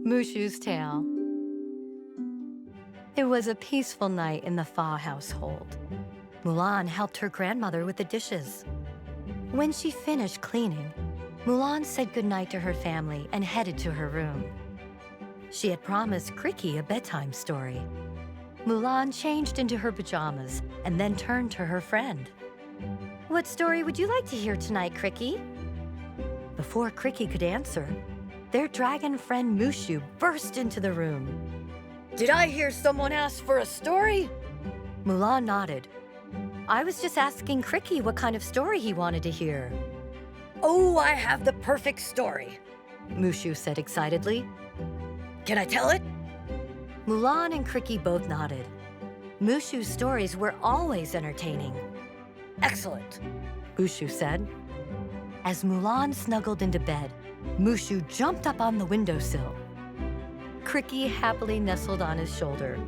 Mushu's Tale. It was a peaceful night in the Fa household. Mulan helped her grandmother with the dishes. When she finished cleaning, Mulan said goodnight to her family and headed to her room. She had promised Cri-Kee a bedtime story. Mulan changed into her pajamas and then turned to her friend. "What story would you like to hear tonight, Cri-Kee?" Before Cri-Kee could answer, their dragon friend Mushu burst into the room. "Did I hear someone ask for a story?" Mulan nodded. "I was just asking Cri-Kee what kind of story he wanted to hear." "Oh, I have the perfect story," Mushu said excitedly. "Can I tell it?" Mulan and Cri-Kee both nodded. Mushu's stories were always entertaining. "Excellent," Mushu said. As Mulan snuggled into bed, Mushu jumped up on the windowsill. Cri-Kee happily nestled on his shoulder.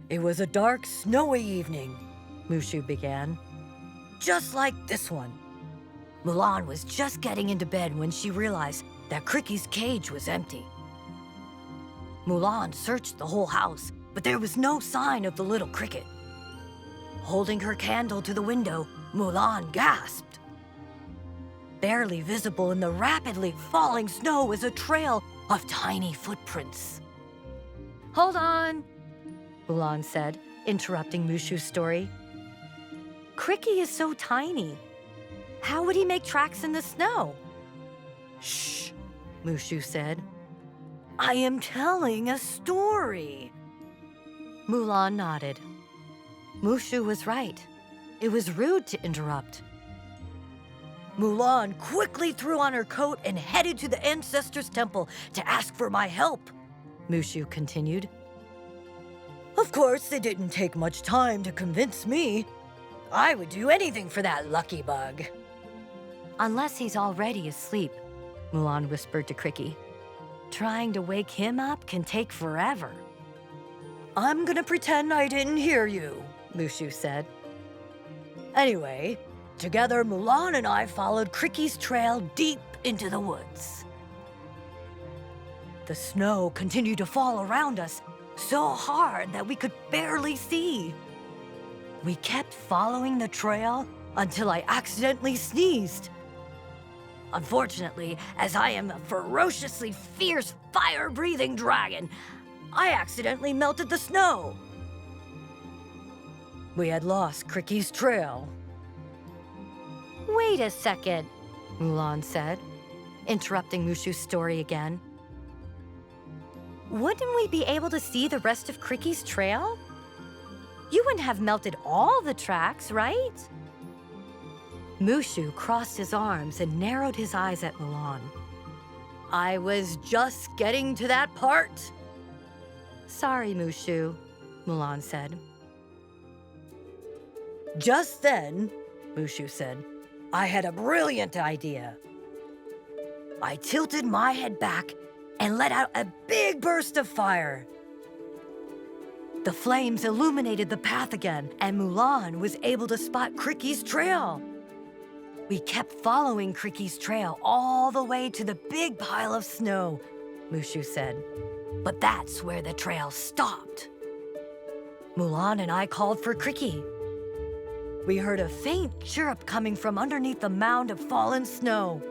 "It was a dark, snowy evening," Mushu began. "Just like this one." Mulan was just getting into bed when she realized that Cri-Kee's cage was empty. Mulan searched the whole house, but there was no sign of the little cricket. Holding her candle to the window, Mulan gasped. Barely visible in the rapidly falling snow was a trail of tiny footprints. "Hold on," Mulan said, interrupting Mushu's story. "Cri-Kee is so tiny. How would he make tracks in the snow?" "Shh," Mushu said. "I am telling a story." Mulan nodded. Mushu was right. It was rude to interrupt. Mulan quickly threw on her coat and headed to the ancestors' temple to ask for my help, Mushu continued. Of course, it didn't take much time to convince me. I would do anything for that lucky bug. Unless he's already asleep, Mulan whispered to Cri-Kee. Trying to wake him up can take forever. I'm gonna pretend I didn't hear you, Mushu said. Anyway, together Mulan and I followed Cri-Kee's trail deep into the woods. The snow continued to fall around us so hard that we could barely see. We kept following the trail until I accidentally sneezed. Unfortunately, as I am a ferociously fierce fire-breathing dragon, I accidentally melted the snow. We had lost Cri-Kee's trail. Wait a second, Mulan said, interrupting Mushu's story again. Wouldn't we be able to see the rest of Cri-Kee's trail? You wouldn't have melted all the tracks, right? Mushu crossed his arms and narrowed his eyes at Mulan. I was just getting to that part. Sorry, Mushu, Mulan said. Just then, Mushu said, I had a brilliant idea. I tilted my head back and let out a big burst of fire. The flames illuminated the path again, and Mulan was able to spot Cri-Kee's trail. We kept following Cri-Kee's trail all the way to the big pile of snow, Mushu said. But that's where the trail stopped. Mulan and I called for Cri-Kee. We heard a faint chirp coming from underneath the mound of fallen snow.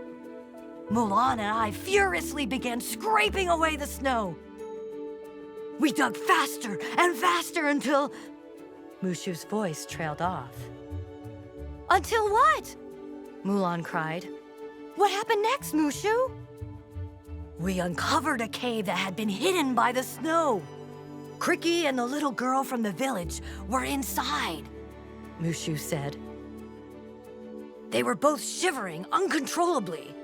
Mulan and I furiously began scraping away the snow. We dug faster and faster until... Mushu's voice trailed off. Until what? Mulan cried. What happened next, Mushu? We uncovered a cave that had been hidden by the snow. Cri-Kee and the little girl from the village were inside, Mushu said. They were both shivering uncontrollably.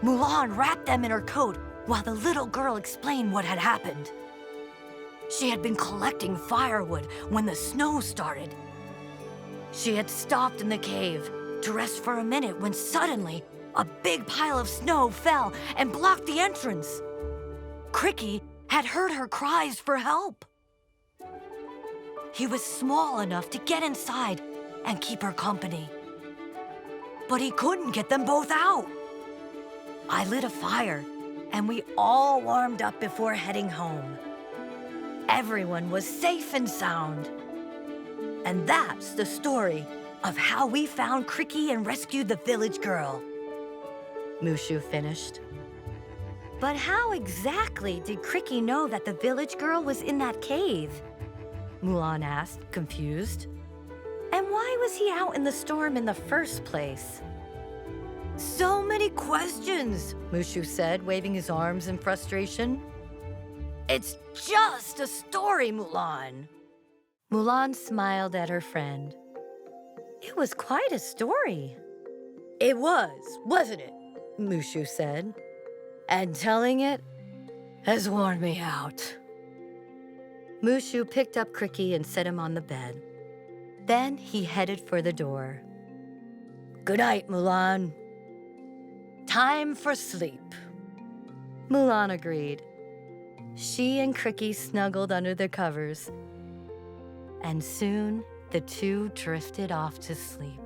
Mulan wrapped them in her coat while the little girl explained what had happened. She had been collecting firewood when the snow started. She had stopped in the cave to rest for a minute when suddenly a big pile of snow fell and blocked the entrance. Cri-Kee had heard her cries for help. He was small enough to get inside and keep her company. But he couldn't get them both out. I lit a fire, and we all warmed up before heading home. Everyone was safe and sound. And that's the story of how we found Cri-Kee and rescued the village girl. Mushu finished. But how exactly did Cri-Kee know that the village girl was in that cave? Mulan asked, confused. And why was he out in the storm in the first place? So many questions, Mushu said, waving his arms in frustration. It's just a story, Mulan. Mulan smiled at her friend. It was quite a story. It was, wasn't it? Mushu said. And telling it has worn me out. Mushu picked up Cri-Kee and set him on the bed. Then he headed for the door. Good night, Mulan. Time for sleep. Mulan agreed. She and Cri-Kee snuggled under their covers, and soon the two drifted off to sleep.